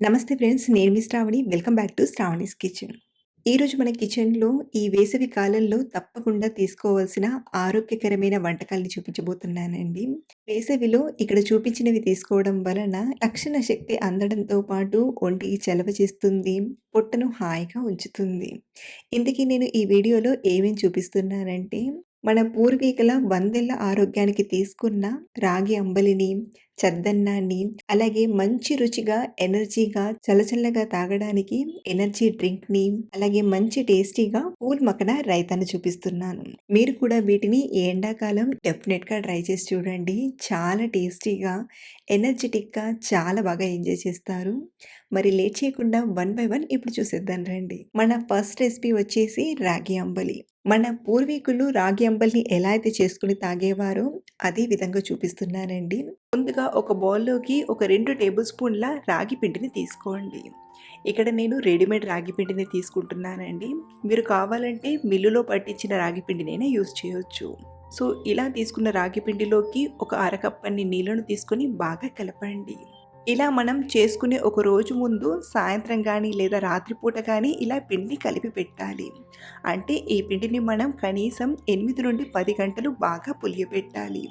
నమస్తే ఫ్రెండ్స్. నేను మీ Shravani. Welcome back to Shravani's kitchen. ఈరోజు మన కిచెన్‌లో ఈ వేసవి కాలంలో తప్పకుండా తీసుకోవాల్సిన ఆరోగ్యకరమైన వంటకాల్ని చూపించబోతున్నానండి. వేసవిలో ఇక్కడ చూపించినవి తీసుకోవడం వలన తక్షణ శక్తి అందడంతో పాటు ఒంటికి చలవ చేస్తుంది, పొట్టను హాయిగా ఉంచుతుంది. ఇంతకీ నేను ఈ వీడియోలో ఏమేం చూపిస్తున్నానంటే, మన పూర్వీకుల వందేళ్ల ఆరోగ్యానికి తీసుకున్న రాగి అంబలిని, చద్దన్నాన్ని, అలాగే మంచి రుచిగా, ఎనర్జీగా, చల్లచల్లగా తాగడానికి ఎనర్జీ డ్రింక్‌ని, అలాగే మంచి టేస్టీగా పూల్ మక్కన రైతాను చూపిస్తున్నాను. మీరు కూడా వీటిని ఈ ఎండాకాలం డెఫినెట్‌గా ట్రై చేసి చూడండి. చాలా టేస్టీగా, ఎనర్జిటిక్‌గా చాలా బాగా ఎంజాయ్ చేస్తారు. మరి లేట్ చేయకుండా వన్ బై వన్ ఇప్పుడు చూసేద్దాం రండి. మన ఫస్ట్ రెసిపీ వచ్చేసి రాగి అంబలి. మన పూర్వీకులు రాగి అంబలిని ఎలా అయితే చేసుకొని తాగేవారో అదే విధంగా చూపిస్తున్నానండి. ముందుగా ఒక బౌల్‌లోకి ఒక 2 టేబుల్ స్పూన్ల రాగి పిండిని తీసుకోండి. ఇక్కడ నేను రెడీమేడ్ రాగి పిండిని తీసుకుంటున్నానండి. మీరు కావాలంటే మిల్లులో పట్టించిన రాగి పిండినైనా యూజ్ చేయొచ్చు. సో, ఇలా తీసుకున్న రాగి పిండిలోకి ఒక అరకప్పన్ని నీళ్లను తీసుకొని బాగా కలపండి. ఇలా మనం చేసుకునే ఒక రోజు ముందు సాయంత్రం కానీ లేదా రాత్రిపూట కానీ ఇలా పిండిని కలిపి పెట్టాలి. అంటే ఈ పిండిని మనం కనీసం 8 నుండి 10 గంటలు బాగా పులియబెట్టాలి.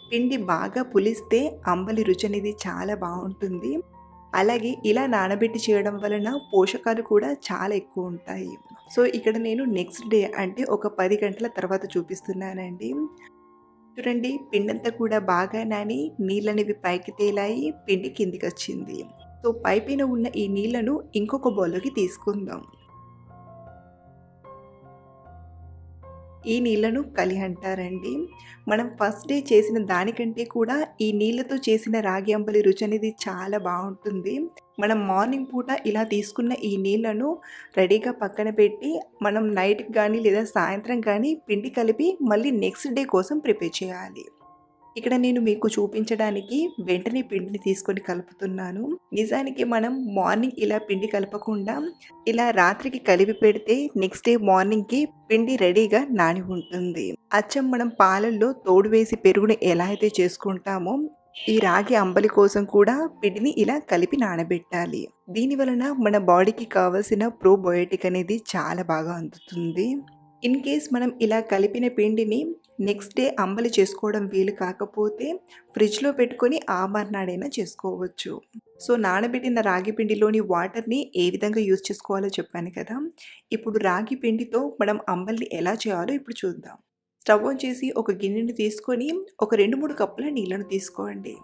పిండి బాగా పులిస్తే అంబలి రుచి అనేది చాలా బాగుంటుంది. అలాగే ఇలా నానబెట్టి చేయడం వలన పోషకాలు కూడా చాలా ఎక్కువ ఉంటాయి. సో, ఇక్కడ నేను నెక్స్ట్ డే అంటే ఒక 10 గంటల తర్వాత చూపిస్తున్నానండి. చూడండి, పిండంతా కూడా బాగా నాని నీళ్ళనేవి పైకి తేలాయి, పిండి కిందికొచ్చింది. సో, పైపైన ఉన్న ఈ నీళ్లను ఇంకొక బౌల్‌లోకి తీసుకుందాం. ఈ నీళ్లను కలి అంటారండి. మనం ఫస్ట్ డే చేసిన దానికంటే కూడా ఈ నీళ్ళతో చేసిన రాగి అంబలి రుచి అనేది చాలా బాగుంటుంది. మనం మార్నింగ్ పూట ఇలా తీసుకున్న ఈ నీళ్లను రెడీగా పక్కన పెట్టి మనం నైట్‌కి కానీ లేదా సాయంత్రం కానీ పిండి కలిపి మళ్ళీ నెక్స్ట్ డే కోసం ప్రిపేర్ చేయాలి. ఇక్కడ నేను మీకు చూపించడానికి వెంటనే పిండిని తీసుకొని కలుపుతున్నాను. నిజానికి మనం మార్నింగ్ ఇలా పిండి కలపకుండా ఇలా రాత్రికి కలిపి పెడితే నెక్స్ట్ డే మార్నింగ్‌కి పిండి రెడీగా నాని ఉంటుంది. అచ్చం మనం పాలల్లో తోడు వేసి పెరుగుని ఎలా అయితే చేసుకుంటామో ఈ రాగి అంబలి కోసం కూడా పిండిని ఇలా కలిపి నానబెట్టాలి. దీని వలన మన బాడీకి కావాల్సిన ప్రోబయోటిక్ అనేది చాలా బాగా అందుతుంది. ఇన్ కేస్ మనం ఇలా కలిపిన పిండిని నెక్స్ట్ డే అంబలి చేసుకోవడం వీలు కాకపోతే ఫ్రిడ్జ్‌లో పెట్టుకొని ఆ మర్నాడైనా చేసుకోవచ్చు. సో, నానబెట్టిన రాగి పిండిలోని వాటర్‌ని ఏ విధంగా యూజ్ చేసుకోవాలో చెప్పాను కదా! ఇప్పుడు రాగి పిండితో మనం అంబలిని ఎలా చేయాలో ఇప్పుడు చూద్దాం. స్టవ్ ఆన్ చేసి ఒక గిన్నెని తీసుకొని ఒక 2, 3 కప్పుల నీళ్లను తీసుకోండి.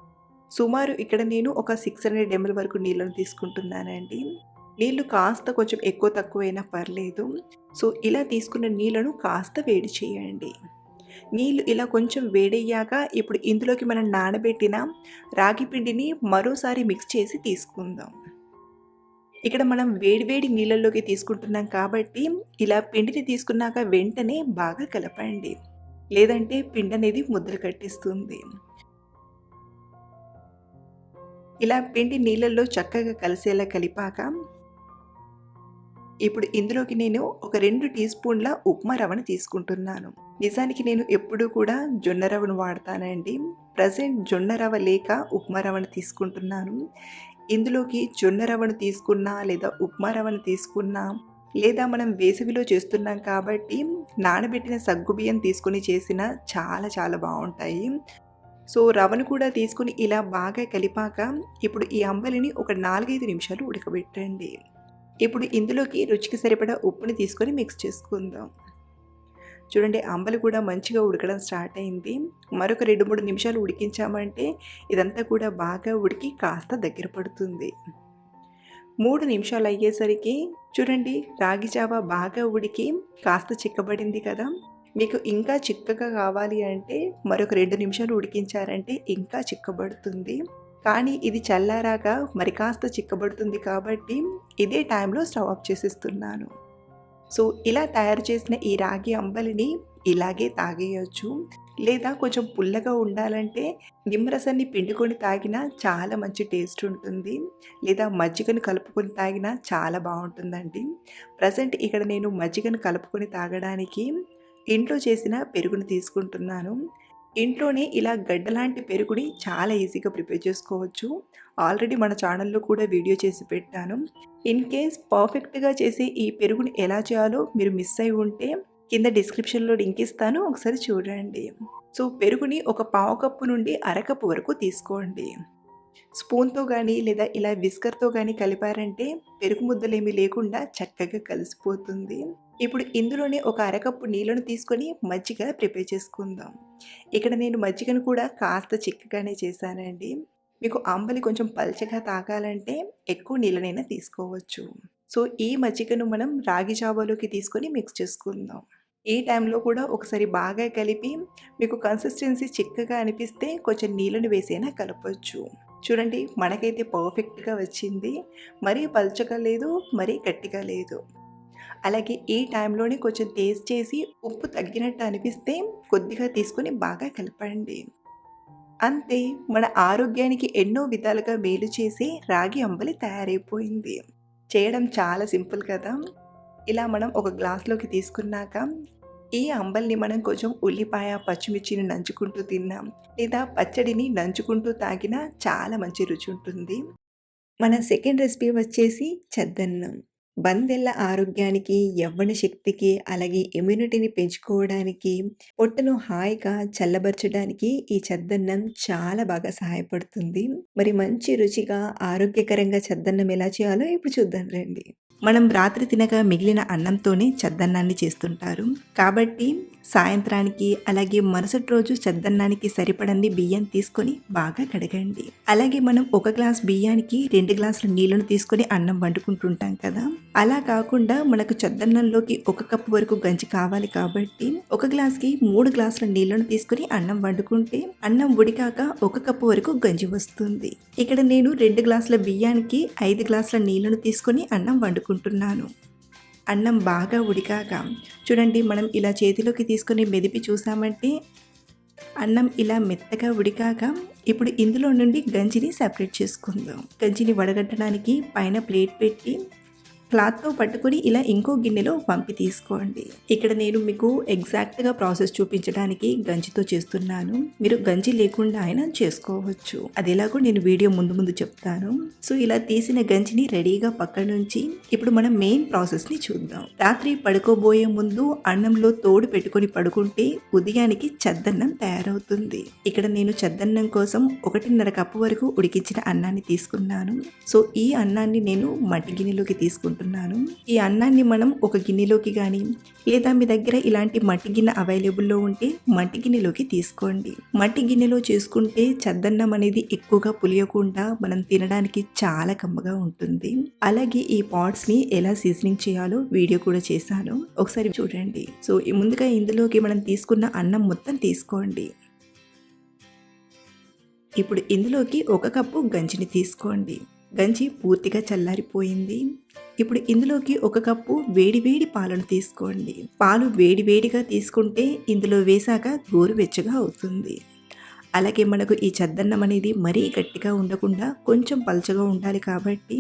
సుమారు ఇక్కడ నేను ఒక 600 ml వరకు నీళ్లను తీసుకుంటున్నానండి. నీళ్లు కాస్త కొంచెం ఎక్కువ తక్కువైనా పర్లేదు. సో, ఇలా తీసుకున్న నీళ్లను కాస్త వేడి చేయండి. నీళ్ళు ఇలా కొంచెం వేడయ్యాక ఇప్పుడు ఇందులోకి మనం నానబెట్టిన రాగి పిండిని మరోసారి మిక్స్ చేసి తీసుకుందాం. ఇక్కడ మనం వేడి వేడి నీళ్ళల్లోకి తీసుకుంటున్నాం కాబట్టి ఇలా పిండిని తీసుకున్నాక వెంటనే బాగా కలపండి. లేదంటే పిండి అనేది ముద్దలు కట్టేస్తుంది. ఇలా పిండి నీళ్ళల్లో చక్కగా కలిసేలా కలిపాక ఇప్పుడు ఇందులోకి నేను ఒక 2 టీ స్పూన్ల ఉప్మా రవ్వను తీసుకుంటున్నాను. నిజానికి నేను ఎప్పుడూ కూడా జొన్న రవ్వను వాడతానండి. ప్రెజెంట్ జొన్న రవ్వ లేక ఉప్మా రవ్వను తీసుకుంటున్నాను. ఇందులోకి జొన్న రవ్వను తీసుకున్నా లేదా ఉప్మా రవ్వను తీసుకున్నా లేదా మనం వేసవిలో చేస్తున్నాం కాబట్టి నానబెట్టిన సగ్గుబియ్యం తీసుకొని చేసిన చాలా చాలా బాగుంటాయి. సో, రవ్వను కూడా తీసుకొని ఇలా బాగా కలిపాక ఇప్పుడు ఈ అంబలిని ఒక 4, 5 నిమిషాలు ఉడకబెట్టండి. ఇప్పుడు ఇందులోకి రుచికి సరిపడా ఉప్పుని తీసుకొని మిక్స్ చేసుకుందాం. చూడండి, అంబలి కూడా మంచిగా ఉడకడం స్టార్ట్ అయింది. మరొక 2, 3 నిమిషాలు ఉడికించామంటే ఇదంతా కూడా బాగా ఉడికి కాస్త దగ్గర పడుతుంది. 3 నిమిషాలు అయ్యేసరికి చూడండి, రాగి జావ బాగా ఉడికి కాస్త చిక్కబడింది కదా! మీకు ఇంకా చిక్కగా కావాలి అంటే మరొక 2 నిమిషాలు ఉడికించారంటే ఇంకా చిక్కబడుతుంది. కానీ ఇది చల్లారాక మరి కాస్త చిక్కబడుతుంది కాబట్టి ఇదే టైంలో స్టవ్ ఆఫ్ చేసేస్తున్నాను. సో, ఇలా తయారు చేసిన ఈ రాగి అంబలిని ఇలాగే తాగేయొచ్చు. లేదా కొంచెం పుల్లగా ఉండాలంటే నిమ్మరసాన్ని పిండుకొని తాగినా చాలా మంచి టేస్ట్ ఉంటుంది. లేదా మజ్జిగను కలుపుకొని తాగినా చాలా బాగుంటుందండి. ప్రజెంట్ ఇక్కడ నేను మజ్జిగను కలుపుకొని తాగడానికి ఇంట్లో చేసిన పెరుగును తీసుకుంటున్నాను. ఇంట్లోనే ఇలా గడ్డలాంటి పెరుగుని చాలా ఈజీగా ప్రిపేర్ చేసుకోవచ్చు. ఆల్రెడీ మన ఛానల్‌లో కూడా వీడియో చేసి పెట్టాను. ఇన్ కేస్ పర్ఫెక్ట్‌గా చేసే ఈ పెరుగుని ఎలా చేయాలో మీరు మిస్ అయ్యి ఉంటే కింద డిస్క్రిప్షన్‌లో లింక్ ఇస్తాను. ఒకసారి చూడండి. సో, పెరుగుని ఒక పావు కప్పు నుండి అరకప్పు వరకు తీసుకోండి. స్పూన్‌తో గానీ లేదా ఇలా విస్కర్‌తో గానీ కలిపారంటే పెరుగు ముద్దలేమీ లేకుండా చక్కగా కలిసిపోతుంది. ఇప్పుడు ఇందులోనే ఒక అరకప్పు నీళ్ళను తీసుకొని మజ్జిగ ప్రిపేర్ చేసుకుందాం. ఇక్కడ నేను మజ్జిగను కూడా కాస్త చిక్కగానే చేశానండి. మీకు అంబలి కొంచెం పల్చగా తాగాలంటే ఎక్కువ నీళ్ళనైనా తీసుకోవచ్చు. సో, ఈ మజ్జిగను మనం రాగి జావాలోకి తీసుకొని మిక్స్ చేసుకుందాం. ఈ టైంలో కూడా ఒకసారి బాగా కలిపి మీకు కన్సిస్టెన్సీ చిక్కగా అనిపిస్తే కొంచెం నీళ్ళను వేసైనా కలపొచ్చు. చూడండి, మనకైతే పర్ఫెక్ట్‌గా వచ్చింది. మరీ పల్చగా లేదు, మరీ గట్టిగా లేదు. అలాగే ఈ టైంలోనే కొంచెం టేస్ట్ చేసి ఉప్పు తగ్గినట్టు అనిపిస్తే కొద్దిగా తీసుకొని బాగా కలపండి. అంతే, మన ఆరోగ్యానికి ఎన్నో విధాలుగా మేలు చేసే రాగి అంబలి తయారైపోయింది. చేయడం చాలా సింపుల్ కదా! ఇలా మనం ఒక గ్లాస్‌లోకి తీసుకున్నాక ఈ అంబలిని మనం కొంచెం ఉల్లిపాయ, పచ్చిమిర్చిని నంచుకుంటూ తిన్నాం లేదా పచ్చడిని నంచుకుంటూ తాగినా చాలా మంచి రుచి ఉంటుంది. మన సెకండ్ రెసిపీ వచ్చేసి చద్దన్నం. బందెల్ల ఆరోగ్యానికి, యవ్వన శక్తికి, అలాగే ఇమ్యూనిటీని పెంచుకోవడానికి, పొట్టను హాయిగా చల్లబరచడానికి ఈ చద్దన్నం చాలా బాగా సహాయపడుతుంది. మరి మంచి రుచిగా, ఆరోగ్యకరంగా చద్దన్నం ఎలా చేయాలో ఇప్పుడు చూద్దాం రండి. మనం రాత్రి తినగా మిగిలిన అన్నంతోనే చద్దన్నాన్ని చేస్తుంటారు. కాబట్టి సాయంత్రానికి అలాగే మరుసటి రోజు చద్దన్నానికి సరిపడన్ని బియ్యం తీసుకొని బాగా కడగండి. అలాగే మనం ఒక గ్లాస్ బియ్యానికి 2 గ్లాసుల నీళ్లను తీసుకొని అన్నం వండుకుంటుంటాం కదా! అలా కాకుండా మనకు చద్దన్నంలోకి 1 కప్పు వరకు గంజి కావాలి కాబట్టి ఒక గ్లాస్‌కి 3 గ్లాసుల నీళ్లను తీసుకొని అన్నం వండుకుంటే అన్నం ఉడికాక 1 కప్పు వరకు గంజి వస్తుంది. ఇక్కడ నేను 2 గ్లాసుల బియ్యానికి 5 గ్లాసుల నీళ్లను తీసుకొని అన్నం వండుకుంటున్నాను. అన్నం బాగా ఉడికాక చూడండి, మనం ఇలా చేతిలోకి తీసుకొని మెదిపి చూసామంటే అన్నం ఇలా మెత్తగా ఉడికాక ఇప్పుడు ఇందులో నుండి గంజిని సెపరేట్ చేసుకుందాం. గంజిని వడగట్టడానికి పైన ప్లేట్ పెట్టి క్లాత్‌తో పట్టుకొని ఇలా ఇంకో గిన్నెలో వంపి తీసుకోండి. ఇక్కడ నేను మీకు ఎగ్జాక్ట్‌గా ప్రాసెస్ చూపించడానికి గంజితో చేస్తున్నాను. మీరు గంజి లేకుండా అయినా చేసుకోవచ్చు. అది ఎలాగో నేను వీడియో ముందు చెప్తాను. సో, ఇలా తీసిన గంజిని రెడీగా పక్కనుంచి ఇప్పుడు మనం మెయిన్ ప్రాసెస్‌ని చూద్దాం. రాత్రి పడుకోబోయే ముందు అన్నంలో తోడు పెట్టుకొని పడుకుంటే ఉదయానికి చద్దన్నం తయారవుతుంది. ఇక్కడ నేను చద్దన్నం కోసం 1.5 కప్పు వరకు ఉడికించిన అన్నాన్ని తీసుకున్నాను. సో, ఈ అన్నాన్ని నేను మట్టి గిన్నెలోకి తీసుకుంటున్నాను. ఈ అన్నాన్ని మనం ఒక గిన్నెలోకి కానీ లేదా మీ దగ్గర ఇలాంటి మట్టి గిన్నె అవైలబుల్లో ఉంటే మట్టి గిన్నెలోకి తీసుకోండి. మట్టి గిన్నెలో చేసుకుంటే చద్దన్నం అనేది ఎక్కువగా పులియకుండా మనం తినడానికి చాలా కమ్మగా ఉంటుంది. అలాగే ఈ పాట్స్ని ఎలా సీజనింగ్ చేయాలో వీడియో కూడా చేశాను, ఒకసారి చూడండి. సో, ముందుగా ఇందులోకి మనం తీసుకున్న అన్నం మొత్తం తీసుకోండి. ఇప్పుడు ఇందులోకి 1 కప్పు గంజిని తీసుకోండి. గంజి పూర్తిగా చల్లారిపోయింది. ఇప్పుడు ఇందులోకి 1 కప్పు వేడి పాలను తీసుకోండి. పాలు వేడిగా తీసుకుంటే ఇందులో వేశాక గోరువెచ్చగా అవుతుంది. అలాగే మనకు ఈ చద్దన్నం అనేది మరీ గట్టిగా ఉండకుండా కొంచెం పల్చగా ఉండాలి కాబట్టి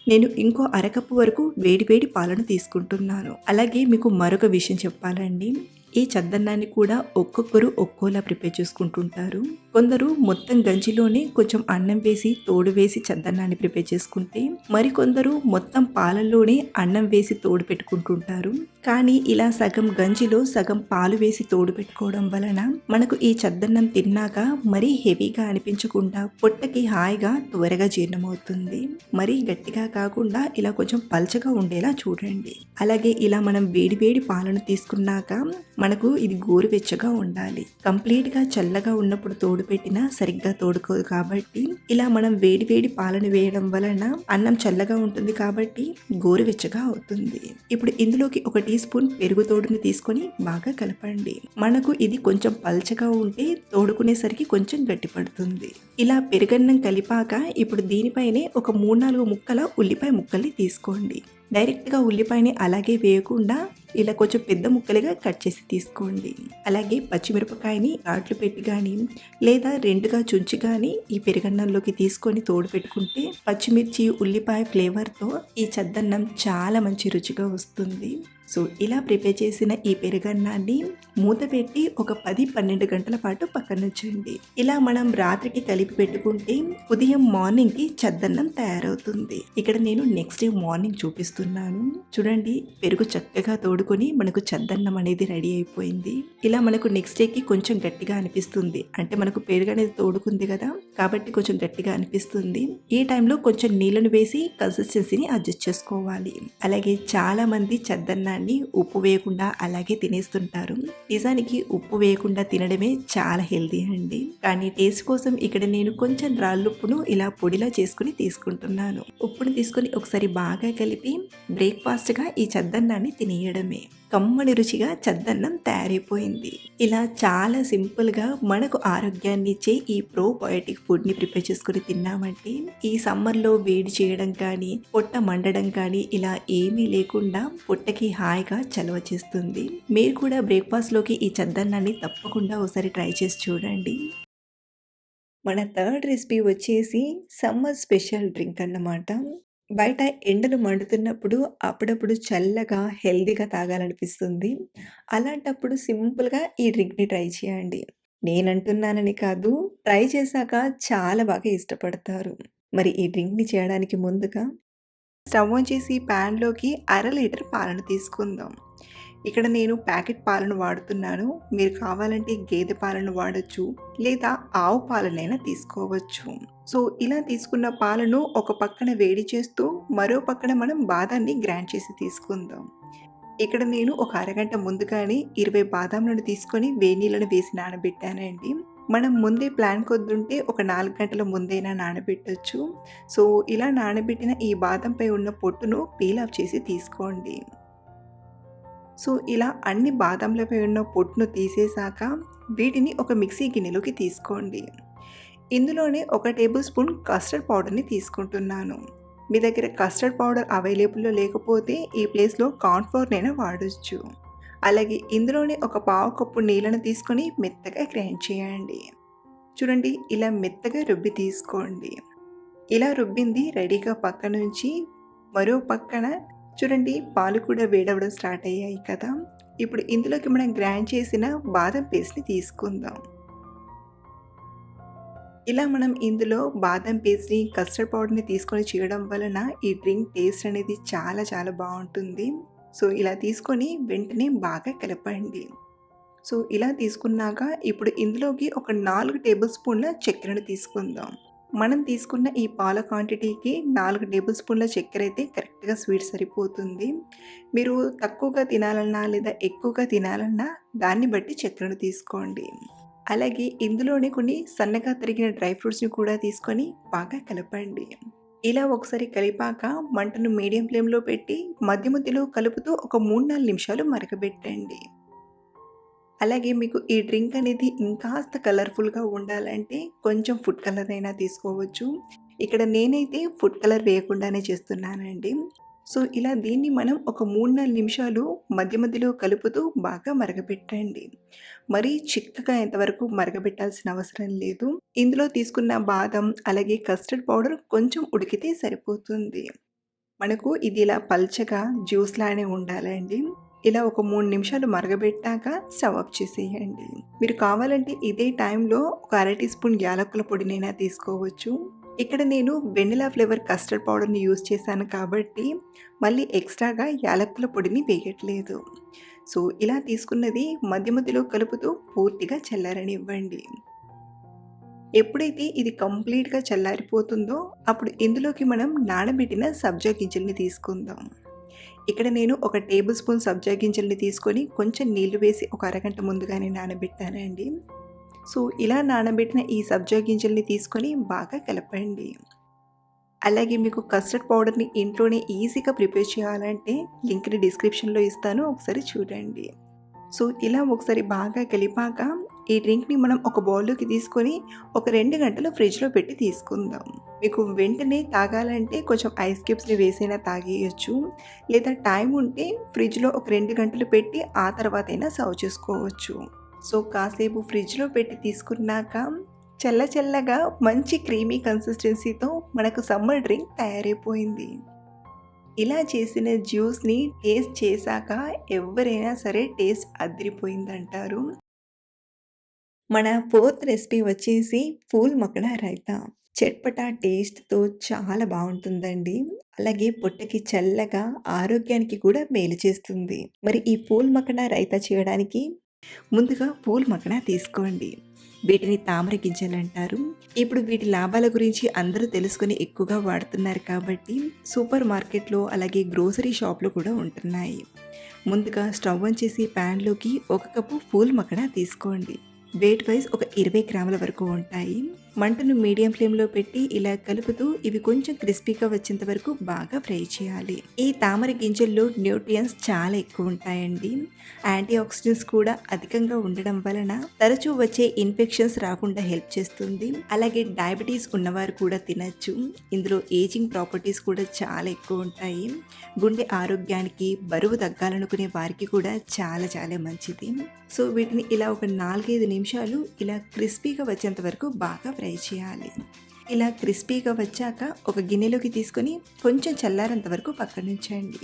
నేను ఇంకో అరకప్పు వరకు వేడి పాలను తీసుకుంటున్నాను. అలాగే మీకు మరొక విషయం చెప్పాలండి. ఈ చద్దన్నాన్ని కూడా ఒక్కొక్కరు ఒక్కోలా ప్రిపేర్ చేసుకుంటుంటారు. కొందరు మొత్తం గంజిలోనే కొంచెం అన్నం వేసి తోడు వేసి చద్దన్నాన్ని ప్రిపేర్ చేసుకుంటే మరికొందరు మొత్తం పాలల్లోనే అన్నం వేసి తోడు పెట్టుకుంటుంటారు. కానీ ఇలా సగం గంజిలో సగం పాలు వేసి తోడు పెట్టుకోవడం వలన మనకు ఈ చద్దన్నం తిన్నాక మరీ హెవీగా అనిపించకుండా పొట్టకి హాయిగా త్వరగా జీర్ణమవుతుంది. మరీ గట్టిగా కాకుండా ఇలా కొంచెం పల్చగా ఉండేలా చూడండి. అలాగే ఇలా మనం వేడి పాలను తీసుకున్నాక మనకు ఇది గోరువెచ్చగా ఉండాలి. కంప్లీట్గా చల్లగా ఉన్నప్పుడు తోడు పెట్టినా సరిగ్గా తోడుకోదు కాబట్టి ఇలా మనం వేడి పాలను వేయడం వలన అన్నం చల్లగా ఉంటుంది కాబట్టి గోరువెచ్చగా అవుతుంది. ఇప్పుడు ఇందులోకి 1 టీ స్పూన్ పెరుగు తోడుని తీసుకొని బాగా కలపండి. మనకు ఇది కొంచెం పల్చగా ఉంటే తోడుకునేసరికి కొంచెం గట్టి పడుతుంది. ఇలా పెరుగన్నం కలిపాక ఇప్పుడు దీనిపైనే ఒక 3-4 ముక్కల ఉల్లిపాయ ముక్కల్ని తీసుకోండి. డైరెక్ట్గా ఉల్లిపాయని అలాగే వేయకుండా ఇలా కొంచెం పెద్ద ముక్కలుగా కట్ చేసి తీసుకోండి. అలాగే పచ్చిమిరపకాయని ఘాట్లు పెట్టి కానీ లేదా 2గా చుంచి కానీ ఈ పెరుగన్నంలోకి తీసుకొని తోడు పెట్టుకుంటే పచ్చిమిర్చి ఉల్లిపాయ ఫ్లేవర్తో ఈ చద్దన్నం చాలా మంచి రుచిగా వస్తుంది. సో ఇలా ప్రిపేర్ చేసిన ఈ పెరుగన్నాన్ని మూత పెట్టి ఒక 10-12 గంటల పాటు పక్కనుంచండి. ఇలా మనం రాత్రికి కలిపి పెట్టుకుంటే ఉదయం మార్నింగ్కి చద్దన్నం తయారవుతుంది. ఇక్కడ నేను నెక్స్ట్ డే మార్నింగ్ చూపిస్తున్నాను. చూడండి, పెరుగు చక్కగా తోడుకొని మనకు చద్దన్నం అనేది రెడీ అయిపోయింది. ఇలా మనకు నెక్స్ట్ డేకి కొంచెం గట్టిగా అనిపిస్తుంది, అంటే మనకు పెరుగు అనేది తోడుకుంది కదా కాబట్టి కొంచెం గట్టిగా అనిపిస్తుంది. ఈ టైంలో కొంచెం నీళ్ళను వేసి కన్సిస్టెన్సీని అడ్జస్ట్ చేసుకోవాలి. అలాగే చాలా మంది చద్దన్నాన్ని ఉప్పు వేయకుండా అలాగే తినేస్తుంటారు. నిజానికి ఉప్పు వేయకుండా తినడమే చాలా హెల్దీ అండి. కానీ టేస్ట్ కోసం ఇక్కడ నేను కొంచెం రాళ్ళుప్పును ఇలా పొడిలా చేసుకుని తీసుకుంటున్నాను. ఉప్పును తీసుకుని ఒకసారి బాగా కలిపి బ్రేక్ఫాస్ట్ గా ఈ చద్దన్నాన్ని తినేయడమే. కమ్మని రుచిగా చద్దన్నం తయారైపోయింది. ఇలా చాలా సింపుల్ గా మనకు ఆరోగ్యాన్ని ఇచ్చే ఈ ప్రోబయోటిక్ ఫుడ్ ని ప్రిపేర్ చేసుకుని తిన్నామంటే ఈ సమ్మర్ లో వేడి చేయడం కానీ పొట్ట మండడం కానీ ఇలా ఏమీ లేకుండా పొట్టకి హాయిగా చలవ చేస్తుంది. మీరు కూడా బ్రేక్ఫాస్ట్ లోకి ఈ చద్దన్నాన్ని తప్పకుండా ఒకసారి ట్రై చేసి చూడండి. మన థర్డ్ రెసిపీ వచ్చేసి సమ్మర్ స్పెషల్ డ్రింక్ అన్నమాట. బయట ఎండలు మండుతున్నప్పుడు అప్పుడప్పుడు చల్లగా హెల్దీగా తాగాలనిపిస్తుంది. అలాంటప్పుడు సింపుల్గా ఈ డ్రింక్ని ట్రై చేయండి. నేనంటున్నానని కాదు, ట్రై చేశాక చాలా బాగా ఇష్టపడతారు. మరి ఈ డ్రింక్ని చేయడానికి ముందుగా స్టవ్ ఆన్ చేసి ప్యాన్లోకి 1/2 లీటర్ పాలను తీసుకుందాం. ఇక్కడ నేను ప్యాకెట్ పాలను వాడుతున్నాను. మీరు కావాలంటే గేదె పాలను వాడచ్చు, లేదా ఆవు పాలనైనా తీసుకోవచ్చు. సో ఇలా తీసుకున్న పాలను ఒక పక్కన వేడి చేస్తూ మరో పక్కన మనం బాదాన్ని గ్రైండ్ చేసి తీసుకుందాం. ఇక్కడ నేను ఒక అరగంట ముందుగానే 20 బాదాంలను తీసుకొని వేడి నీళ్ళను వేసి నానబెట్టానండి. మనం ముందే ప్లాన్ కొద్దుంటే ఒక 4 గంటల ముందైనా నానబెట్టచ్చు. సో ఇలా నానబెట్టిన ఈ బాదంపై ఉన్న పొట్టును పీల్ ఆఫ్ చేసి తీసుకోండి. సో ఇలా అన్ని బాదంలపై ఉన్న పొట్టును తీసేశాక వీటిని ఒక మిక్సీ గిన్నెలోకి తీసుకోండి. ఇందులోనే 1 టేబుల్ స్పూన్ కస్టర్డ్ పౌడర్ని తీసుకుంటున్నాను. మీ దగ్గర కస్టర్డ్ పౌడర్ అవైలబుల్లో లేకపోతే ఈ ప్లేస్లో కార్న్‌ఫ్లోర్‌నైనా వాడచ్చు. అలాగే ఇందులోనే ఒక పావు కప్పు నీళ్ళను తీసుకొని మెత్తగా గ్రైండ్ చేయండి. చూడండి, ఇలా మెత్తగా రుబ్బి తీసుకోండి. ఇలా రుబ్బింది రెడీగా పక్కనుంచి మరో పక్కన చూడండి, పాలు కూడా వేడవడం స్టార్ట్ అయ్యాయి కదా. ఇప్పుడు ఇందులోకి మనం గ్రైండ్ చేసిన బాదం పేస్ట్ని తీసుకుందాం. ఇలా మనం ఇందులో బాదం పేస్ట్ని కస్టర్డ్ పౌడర్ని తీసుకొని చేయడం వలన ఈ డ్రింక్ టేస్ట్ అనేది చాలా చాలా బాగుంటుంది. సో ఇలా తీసుకొని వెంటనే బాగా కలపండి. సో ఇలా తీసుకున్నాక ఇప్పుడు ఇందులోకి ఒక 4 టేబుల్ స్పూన్ల చక్కెరను తీసుకుందాం. మనం తీసుకున్న ఈ పాల క్వాంటిటీకి 4 టేబుల్ స్పూన్ల చక్కెర అయితే కరెక్ట్గా స్వీట్ సరిపోతుంది. మీరు తక్కువగా తినాలన్నా లేదా ఎక్కువగా తినాలన్నా దాన్ని బట్టి చక్కెరను తీసుకోండి. అలాగే ఇందులోనే కొన్ని సన్నగా తరిగిన డ్రై ఫ్రూట్స్ని కూడా తీసుకొని బాగా కలపండి. ఇలా ఒకసారి కలిపాక మంటను మీడియం ఫ్లేమ్లో పెట్టి మధ్య మధ్యలో కలుపుతూ ఒక 3-4 నిమిషాలు మరగబెట్టండి. అలాగే మీకు ఈ డ్రింక్ అనేది ఇంకాస్త కలర్ఫుల్గా ఉండాలంటే కొంచెం ఫుడ్ కలర్ అయినా తీసుకోవచ్చు. ఇక్కడ నేనైతే ఫుడ్ కలర్ వేయకుండానే చేస్తున్నానండి. సో ఇలా దీన్ని మనం ఒక 3-4 నిమిషాలు మధ్య మధ్యలో కలుపుతూ బాగా మరగబెట్టండి. మరీ చిక్కగా ఎంతవరకు మరగబెట్టాల్సిన అవసరం లేదు. ఇందులో తీసుకున్న బాదం అలాగే కస్టర్డ్ పౌడర్ కొంచెం ఉడికితే సరిపోతుంది. మనకు ఇది ఇలా పల్చగా జ్యూస్ లానే ఉండాలండి. ఇలా ఒక 3 నిమిషాలు మరగబెట్టాక స్టవ్ ఆఫ్ చేసేయండి. మీరు కావాలంటే ఇదే టైంలో ఒక 1/2 టీ స్పూన్ యాలకుల పొడినైనా తీసుకోవచ్చు. ఇక్కడ నేను వెనిలా ఫ్లేవర్ కస్టర్డ్ పౌడర్ని యూజ్ చేశాను కాబట్టి మళ్ళీ ఎక్స్ట్రాగా యాలకుల పొడిని వేయట్లేదు. సో ఇలా తీసుకున్నది మధ్య మధ్యలో కలుపుతూ పూర్తిగా చల్లారనివ్వండి. ఎప్పుడైతే ఇది కంప్లీట్గా చల్లారిపోతుందో అప్పుడు ఇందులోకి మనం నానబెట్టిన సబ్జా గింజల్ని తీసుకుందాం. ఇక్కడ నేను ఒక టేబుల్ స్పూన్ సబ్జా గింజల్ని తీసుకొని కొంచెం నీళ్లు వేసి ఒక అరగంట ముందుగానే నానబెట్టానండి. సో ఇలా నానబెట్టిన ఈ సబ్జా గింజల్ని తీసుకొని బాగా కలపండి. అలాగే మీకు కస్టర్డ్ పౌడర్ని ఇంట్లోనే ఈజీగా ప్రిపేర్ చేయాలంటే లింక్ని డిస్క్రిప్షన్లో ఇస్తాను, ఒకసారి చూడండి. సో ఇలా ఒకసారి బాగా కలిపాక ఈ డ్రింక్ని మనం ఒక బౌల్లోకి తీసుకొని ఒక 2 గంటలు ఫ్రిడ్జ్లో పెట్టి తీసుకుందాం. మీకు వెంటనే తాగాలంటే కొంచెం ఐస్ క్యూబ్స్ని వేసైనా తాగేయచ్చు, లేదా టైం ఉంటే ఫ్రిడ్జ్లో ఒక 2 గంటలు పెట్టి ఆ తర్వాత అయినా సర్వ్ చేసుకోవచ్చు. సో కాసేపు ఫ్రిడ్జ్లో పెట్టి తీసుకున్నాక చల్ల చల్లగా మంచి క్రీమీ కన్సిస్టెన్సీతో మనకు సమ్మర్ డ్రింక్ తయారైపోయింది. ఇలా చేసిన జ్యూస్‌ని టేస్ట్ చేశాక ఎవ్వరైనా సరే టేస్ట్ అదిరిపోయిందంటారు. మన ఫోర్త్ రెసిపీ వచ్చేసి పూల్ మక్కన రైతా. చట్పటా టేస్ట్‌తో చాలా బావుంటుందండి. అలాగే పొట్టకి చల్లగా, ఆరోగ్యానికి కూడా మేలు చేస్తుంది. మరి ఈ పూల్ మక్కన రైతా చేయడానికి ముందుగా పూల్ మక్కన తీసుకోండి. వీటిని తామర గింజలంటారు. ఇప్పుడు వీటి లాభాల గురించి అందరూ తెలుసుకొని ఎక్కువగా వాడుతున్నారు కాబట్టి సూపర్ మార్కెట్‌లో అలాగే గ్రోసరీ షాప్‌లో కూడా ఉంటున్నాయి. ముందుగా స్టవ్ ఆన్ చేసి ప్యాన్‌లోకి 1 కప్పు పూల్ మక్కన తీసుకోండి. వెయిట్ వైస్ ఒక 20 గ్రాముల వరకు ఉంటాయి. మంటను మీడియం ఫ్లేమ్‌లో పెట్టి ఇలా కలుపుతూ ఇవి కొంచెం క్రిస్పీగా వచ్చేంత వరకు బాగా ఫ్రై చేయాలి. ఈ తామర గింజల్లో న్యూట్రియంట్స్ చాలా ఎక్కువ ఉంటాయండి. యాంటీ ఆక్సిడెంట్స్ కూడా అధికంగా ఉండడం వలన తరచూ వచ్చే ఇన్ఫెక్షన్స్ రాకుండా హెల్ప్ చేస్తుంది. అలాగే డయాబెటీస్ ఉన్నవారు కూడా తినచ్చు. ఇందులో ఏజింగ్ ప్రాపర్టీస్ కూడా చాలా ఎక్కువ ఉంటాయి. గుండె ఆరోగ్యానికి, బరువు తగ్గాలనుకునే వారికి కూడా చాలా చాలా మంచిది. సో వీటిని ఇలా ఒక 4, 5 నిమిషాలు ఇలా క్రిస్పీగా వచ్చేంత వరకు బాగా ఫ్రై చేయాలి. ఇలా క్రిస్పీగా వచ్చాక ఒక గిన్నెలోకి తీసుకొని కొంచెం చల్లారేంత వరకు పక్కనుంచండి.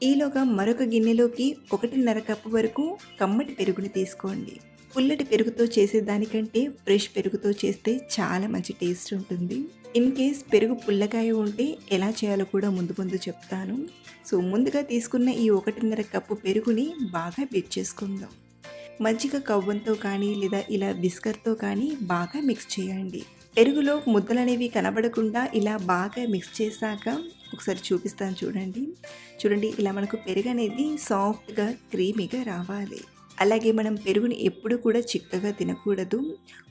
ఈలోగా మరొక గిన్నెలోకి 1.5 కప్పు వరకు కమ్మటి పెరుగుని తీసుకోండి. పుల్లటి పెరుగుతో చేసేదానికంటే ఫ్రెష్ పెరుగుతో చేస్తే చాలా మంచి టేస్ట్ ఉంటుంది. ఇన్ కేస్ పెరుగు పుల్లకాయ ఉంటే ఎలా చేయాలో కూడా ముందు ముందు చెప్తాను. సో ముందుగా తీసుకున్న ఈ 1.5 కప్పు పెరుగుని బాగా బీట్ చేసుకుందాం. మజ్జిగ కవ్వంతో కానీ లేదా ఇలా విస్కర్తో కానీ బాగా మిక్స్ చేయండి. పెరుగులో ముద్దలనేవి కనబడకుండా ఇలా బాగా మిక్స్ చేశాక ఒకసారి చూపిస్తాను చూడండి. చూడండి ఇలా మనకు పెరుగు అనేది సాఫ్ట్గా క్రీమీగా రావాలి. అలాగే మనం పెరుగుని ఎప్పుడు కూడా చిక్కగా తినకూడదు.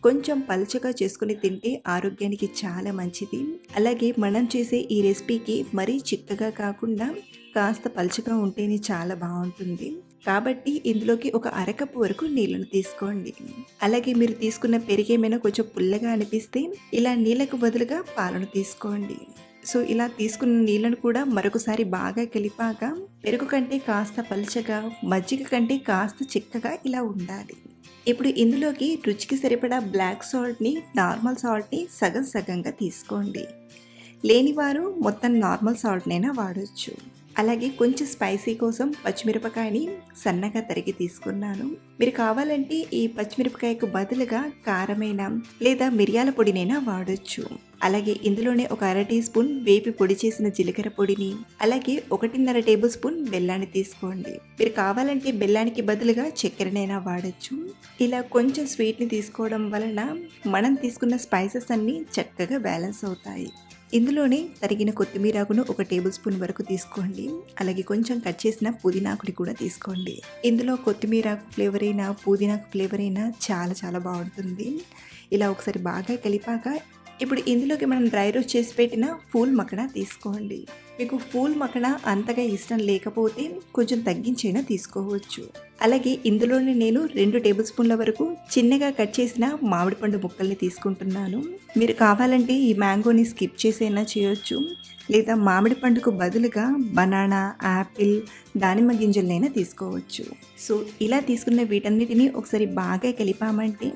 కొంచెం పలుచగా చేసుకుని తింటే ఆరోగ్యానికి చాలా మంచిది. అలాగే మనం చేసే ఈ రెసిపీకి మరీ చిక్కగా కాకుండా కాస్త పలుచగా ఉంటేనే చాలా బాగుంటుంది. కాబట్టి ఇందులోకి ఒక అరకప్పు వరకు నీళ్ళను తీసుకోండి. అలాగే మీరు తీసుకున్న పెరిగేమైనా కొంచెం పుల్లగా అనిపిస్తే ఇలా నీళ్ళకు బదులుగా పాలను తీసుకోండి. సో ఇలా తీసుకున్న నీళ్ళను కూడా మరొకసారి బాగా కలిపాక పెరుగు కంటే కాస్త పలుచగా, మజ్జిగ కంటే కాస్త చిక్కగా ఇలా ఉండాలి. ఇప్పుడు ఇందులోకి రుచికి సరిపడా బ్లాక్ సాల్ట్ని, నార్మల్ సాల్ట్ని సగం సగంగా తీసుకోండి. లేనివారు మొత్తం నార్మల్ సాల్ట్నైనా వాడొచ్చు. అలాగే కొంచెం స్పైసీ కోసం పచ్చిమిరపకాయని సన్నగా తరిగి తీసుకున్నాను. మీరు కావాలంటే ఈ పచ్చిమిరపకాయకు బదులుగా కారమైన లేదా మిరియాల పొడినైనా వాడొచ్చు. అలాగే ఇందులోనే ఒక 1/2 టీ స్పూన్ వేపి పొడి చేసిన జీలకర్ర పొడిని, అలాగే 1.5 టేబుల్ స్పూన్ బెల్లాన్ని తీసుకోండి. మీరు కావాలంటే బెల్లానికి బదులుగా చక్కెరనైనా వాడచ్చు. ఇలా కొంచెం స్వీట్ని తీసుకోవడం వలన మనం తీసుకున్న స్పైసెస్ అన్నీ చక్కగా బ్యాలెన్స్ అవుతాయి. ఇందులోనే తరిగిన కొత్తిమీరాకును 1 టేబుల్ స్పూన్ వరకు తీసుకోండి. అలాగే కొంచెం కట్ చేసిన పుదీనాకుని కూడా తీసుకోండి. ఇందులో కొత్తిమీరాకు ఫ్లేవర్ అయినా, పుదీనాకు ఫ్లేవర్ అయినా చాలా చాలా బాగుంటుంది. ఇలా ఒకసారి బాగా కలిపాక ఇప్పుడు ఇందులోకి మనం డ్రై రోస్ట్ చేసి పెట్టిన పూల్ మక్కన తీసుకోండి. మీకు పూల్ మక్కన అంతగా ఇష్టం లేకపోతే కొంచెం తగ్గించైనా తీసుకోవచ్చు. అలాగే ఇందులోనే నేను 2 టేబుల్ స్పూన్ల వరకు చిన్నగా కట్ చేసిన మామిడి పండు ముక్కల్ని తీసుకుంటున్నాను. మీరు కావాలంటే ఈ మ్యాంగోని స్కిప్ చేసైనా చేయొచ్చు. లేదా మామిడి పండుకు బదులుగా బనానా, యాపిల్, దానిమ్మ గింజలనైనా తీసుకోవచ్చు. సో ఇలా తీసుకున్న వీటన్నిటిని ఒకసారి బాగా కలిపామంటే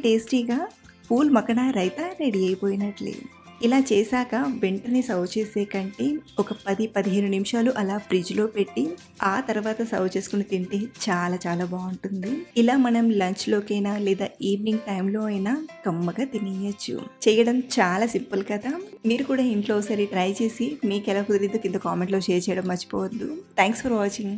టేస్టీగా పూల్ మక్కన రైతా రెడీ అయిపోయినట్లే. ఇలా చేశాక వెంటనే సర్వ్ చేసే కంటే ఒక 10-15 నిమిషాలు అలా ఫ్రిడ్జ్లో పెట్టి ఆ తర్వాత సర్వ్ చేసుకుని తింటే చాలా చాలా బాగుంటుంది. ఇలా మనం లంచ్లోకైనా లేదా ఈవినింగ్ టైంలో అయినా కమ్మగా తినేయచ్చు. చేయడం చాలా సింపుల్ కదా. మీరు కూడా ఇంట్లో ఒకసారి ట్రై చేసి మీకు ఎలా కుదిరిందో కింద కామెంట్లో షేర్ చేయడం మర్చిపోవద్దు. Thanks for watching.